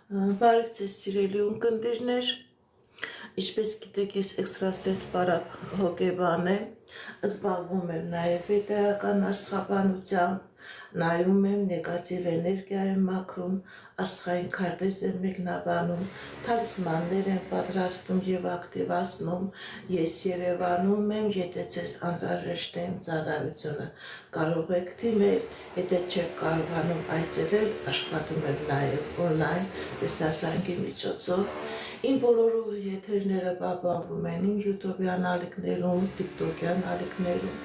Բարև ձեզ սիրելի ունկնդիրներ, ինչպես գիտեք, ես էքստրասենս պարապ հոգեբան եմ, զբաղվում եմ նաև վեդայական աստղաբանությամբ, նայում եմ նեգատիվ էներգիա եմ մաքրում, աստղային քարտեզ եմ մեկնաբանում, թալիսմաններ եմ պատրաստում եւ ակտիվացնում, ես Երևանում եմ, եթե ձեզ անհրաժեշտ է ծառայությունը, կարող եք թիմել, եթե չեք կարողանում այցելել, աշխատում եմ նաև օնլայն տեսասանգի միջոցով, իմ բոլոր եթերները բաբավում են իմ յուտուբյան ալիքներում, տիկտոկյան ալիքներում,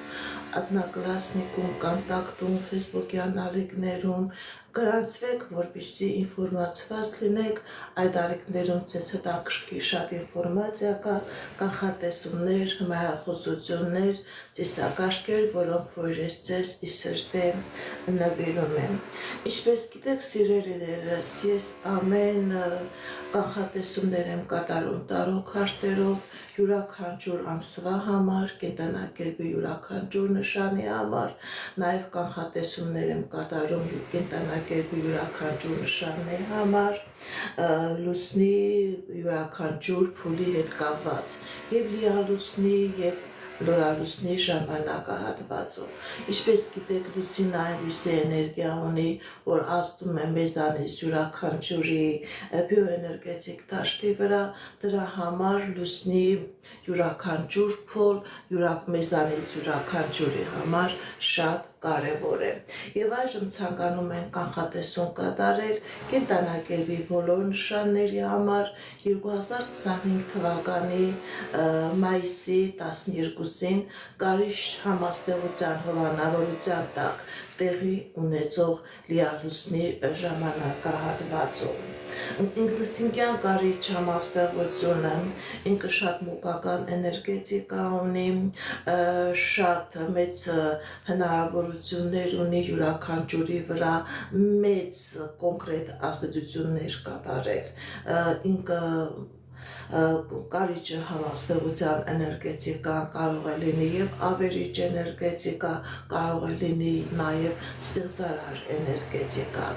Одноклассникում, կոնտակտում, ֆեյսբուքյան ալիքներում, գրանցվեք, որպեսզի ինֆորմացված լինեք, այդ ալիքներում ձեզ հետաքրքիր շատ ինֆորմացիա կա, կանխատեսումներ, հմայախոսություններ, ծիսակարգեր, որոնք որ ես ձեզ իսրտեմ նվիրում եմ։ Ինչպես գիտեք, սիրելիներս, ես ամեն կանխատեսումներ եմ կատարում տարոք քարտերով, յուրաքանչյուր ամսվա համար, կենտրոնակերպի յուրաքանչյուր նշանի համար, նաև կանխատեսումներ եմ կատարում կենտրոնակերպի յուրաքանչյուր նշանի համար, լուսնի յուրաքանչյուր փուլի հետ կապված, եւ լիալուսնի եւ լորալուսնի ժամանակահատվածում։ Ինչպես գիտեք, լուսինը այնպիսի էներգիա ունի, որ ազդում է մեզանից յուրաքանչյուրի բիոէներգետիկ դաշտի վրա, դրա համար լուսնի յուրաքանչյուր փոլ, մեզանից յուրաքանչյուրի համար շատ կարևոր է։ Եվ այժմ ցանկանում են կանխատեսում կատարել կենտրոնակերպի բոլոր նշանների համար 2025 թվականի մայիսի 12-ին Կարիճ համաստեղության հովանավորության տակ տեղի ունեցող լիալուսնի ժամանակահատվածում։ Ինքնըստինքյան Կարիճ համաստեղությունը ինքը շատ մուկական էներգետիկա ունի, շատ մեծ հնարավորություններ ունի յուրաքանչյուրի վրա մեծ կոնկրետ ազդեցություններ կատարել, ինքը Կարիճ համաստեղության էներգետիկա կարող է լինի եւ ավերիչ էներգետիկա, կարող է լինի նաեւ ստեղծարար էներգետիկա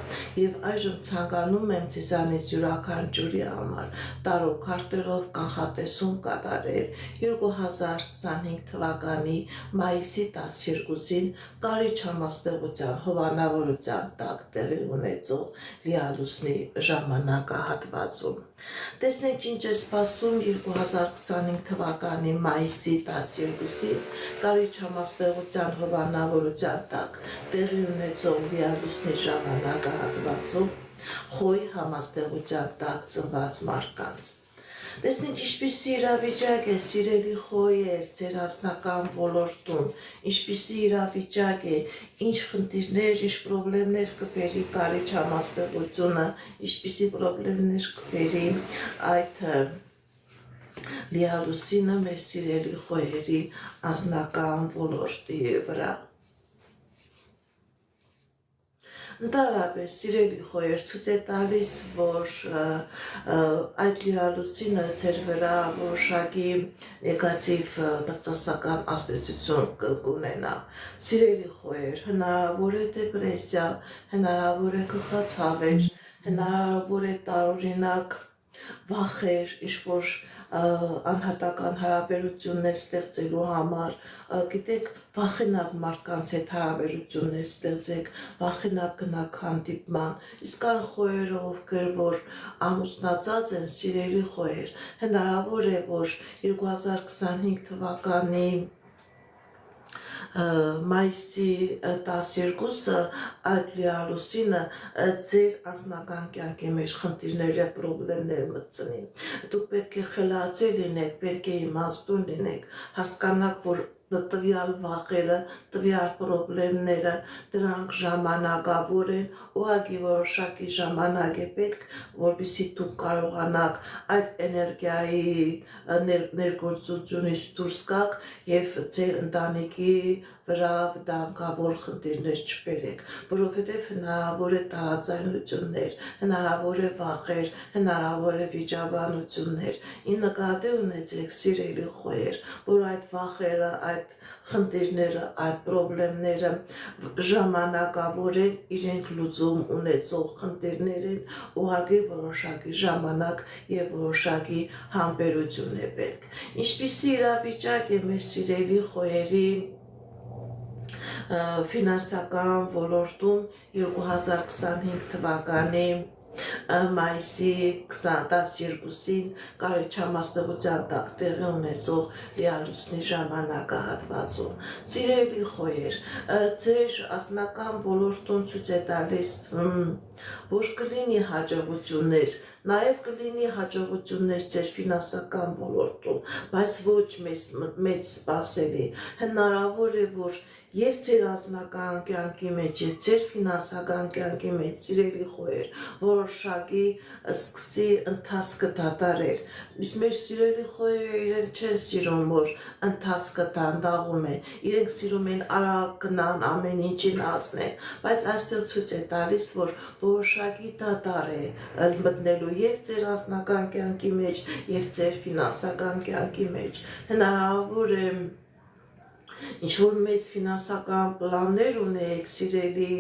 եւ այժմ ցանկանում եմ ցեզանից յուրաքանչյուրի համար տարոք քարտերով կանխատեսում կատարել 2025 թվականի մայիսի 12-ին Կարիճ համաստեղության հովանավորության տակ տեղի ունեցող լիալուսնի ժամանակահատվածում։ Տեսնենք ինչ է սպասում 2025 թվականի մայիսի 12-ին Կարիճ համաստեղության հովանավորության տակ տեղի ունեցող լիալուսնի ժամանակահատվածում Խոյ համաստեղության տակ ծնված մարդկանց։ Տեսնենք ինչպիսի իրավիճակ է, սիրելի խոյեր, ձեր անձնական ոլորտում, ինչպիսի իրավիճակ է, ինչ խնդիրներ, ինչ պրոբլեմներ կբերի Կարիճ համաստեղությունը, ինչպիսի պրոբլեմներ կբերի այդ լիալուսինը մեր սիրելի խոյերի անձնական ոլորտի վրա։ Ընդհանրապես, սիրելի խոյեր, ցույց է տալիս, որ այդ լիալուսինը ձեր վրա որոշակի նեգատիվ բացասական ազդեցություն կունենա։ Սիրելի խոյեր, հնարավոր է դեպրեսիա, հնարավոր է գլխացավեր, հնարավոր է տարօրինակ վախեր, ինչ-որ անհատական հարաբերություններ ստեղծելու համար, գիտեք, վախենակ մարդկանց հետ հարաբերություններ ստեղծեք, վախենակ գնաք հանդիպման, իսկ այն խոյերը, ովքեր որ ամուսնացած են, սիրելի խոյեր, հնարավոր է, որ 2025 թվականի մայիսի 12-ը այդ լիալուսինը ձեր անձնական կյանքի մեջ խնդիրներ եւ պրոբլեմներ մտցնի։ Դուք պետք է խելացի լինեք, պետք է իմաստուն լինեք, հասկանաք, որ տվյալ վախերը, տվյալ պրոբլեմները, դրանք ժամանակավոր են, ուղղակի որոշակի ժամանակ է պետք, որպեսզի դուք կարողանաք այդ էներգիայի ներգործությունից դուրս գաք եւ ձեր ընտանիքի վրա վտանգավոր խնդիրներ չբերեք, որովհետև հնարավոր է տարաձայնություններ, հնարավոր է վախեր, հնարավոր է վիճաբանություններ։ Ի նկատի ունեցեք, սիրելի խոյեր, որ այդ վախերը, այդ խնդիրները, այդ պրոբլեմները ժամանակավոր են, իրենք լուծում ունեցող խնդիրներ են, ուղղակի որոշակի ժամանակ եւ որոշակի համբերություն է պետք։ Ինչպիսի իրավիճակ է մեր սիրելի խոյերի ֆինանսական ոլորտում 2025 թվականի մայիսի 12-ին կարիճամասնության տակ տեղի ունեցող լիալուսնի ժամանակահատվածում։ Սիրելի խոյեր, ձեր ասնական ոլորտում ցույց է տալիս, որ կլինի հաջողություններ, նաև կլինի հաջողություններ ձեր ֆինանսական ոլորտում, բայց ոչ մեծ սպասելի։ Հնարավոր է, որ եւ ձեր անձնական կյանքի մեջ, եւ ձեր ֆինանսական կյանքի մեջ, սիրելի խոյեր, որոշակի սկսի ընթացքը դատարել։ Իսկ մեր սիրելի խոյերը իրենք չեն սիրում, որ ընթացքը դանդաղում է, իրենք սիրում են արագ գնան, ամեն ինչին հասնեն, բայց այստեղ ցույց է տալիս, որ որոշակի դատար է մտնելու եւ ձեր անձնական կյանքի մեջ, եւ ձեր ֆինանսական կյանքի մեջ։ Հնարավոր է ինչ-որ մեծ ֆինանսական պլաններ ունեք, սիրելի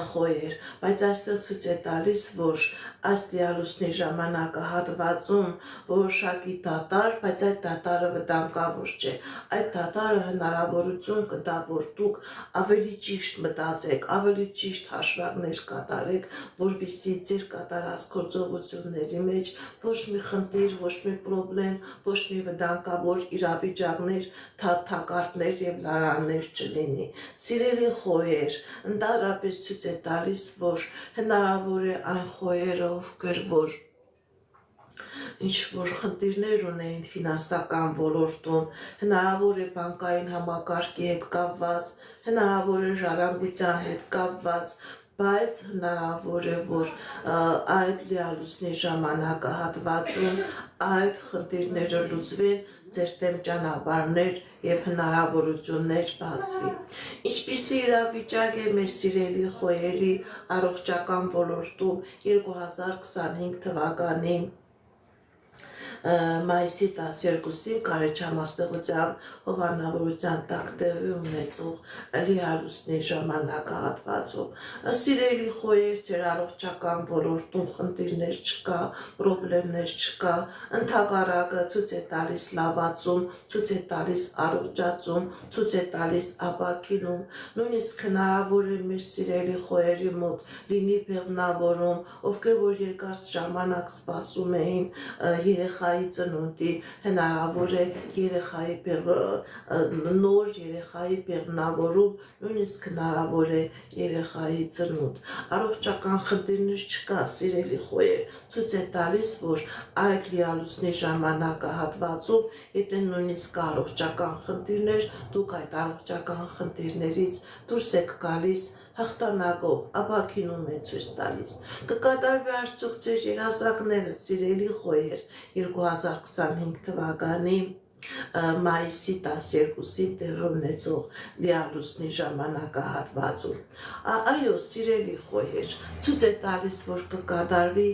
խոյեր, բայց այստեղ ցույց է տալիս, որ այս լիալուսնի ժամանակահատվածում որոշակի դատար, բայց այդ դատարը վտանգավոր չէ։ Այդ դատարը հնարավորություն կտա, որ դուք ավելի ճիշտ մտածեք, ավելի ճիշտ հաշվարկներ կատարեք, որպեսզի ձեր կատարած գործողությունների մեջ ոչ մի խնդիր, ոչ մի պրոբլեմ, ոչ մի վտանգավոր իրավիճակներ, թակարդներ եւ լարաններ չլինի։ Սիրելի խոյեր, ընդհանրապես ցույց է տալիս, որ հնարավոր է այն խոյերը, ովքեր որ ինչ-որ խնդիրներ ունեն ֆինանսական ոլորտում, հնարավոր է բանկային համակարգի հետ կապված, հնարավոր է ժառանգության հետ կապված, բայց հնարավոր է, որ այդ լիալուսնի ժամանակահատվածում այդ խնդիրները լուծվեն, ձեր դեմ ճանապարհներ եւ հնարավորություններ բացվի։ Ինչպիսի իրավիճակ է մեր սիրելի խոյերի առողջական ոլորտում 2025 թվականի մայիսի 12-ին կարիճամասնության հովանավորության տակ տեղի ունեցող լիալուսնի ժամանակահատվածում։ Սիրելի խոյեր, ձեր առողջական ոլորտում խնդիրներ չկա, պրոբլեմներ չկա, ընդհակառակը ցույց է տալիս լավացում, ցույց է տալիս առողջացում, ցույց է տալիս ապակինում, նույնիսկ հնարավոր է մեր սիրելի խոյերի մոտ լինի բեղմնավորում, ովքեր որ երկար ժամանակ սպասում էին երեխայի ծնունդի, հնարավոր է նոր երեխայի բեղմնավորում, նույնիսկ հնարավոր է երեխայի ծնունդ։ Առողջական խնդիրներ չկա, սիրելի խոյեր, ցույց է տալիս, որ այդ լիալուսնի ժամանակահատվածում, եթե նույնիսկ առողջական խնդիրներ, դուք այդ առողջական խնդիրներից դուրս եք գալիս հաղթանակով, ապակինում է ցույց տալիս։ Կկատարվի արդյոք ձեր երազանքները, սիրելի խոյեր, 2025 թվականի մայիսի 12-ին տեղի ունեցող լիալուսնի ժամանակահատվածում։ Այո, սիրելի խոյեր, ցույց է տալիս, որ կկատարվի,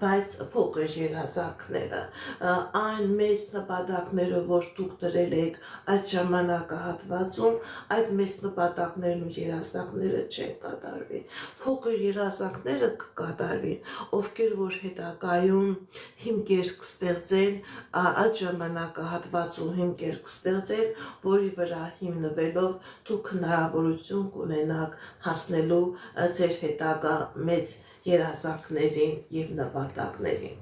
բայց փոքր երազանքները, այն մեծ նպատակները, որ դուք դրել եք այդ ժամանակահատվածում, այդ մեծ նպատակներն ու երազանքները չեն կատարվի։ Փոքր երազանքները կկատարվին, ովքեր որ հետագայում հիմքեր կստեղծեն, այդ ժամանակահատվածում հիմքեր կստեղծեն, որի վրա հիմնվելով դուք հնարավորություն կունենաք հասնելու ձեր հետագա մեծ երազանքներին եւ նպատակներին։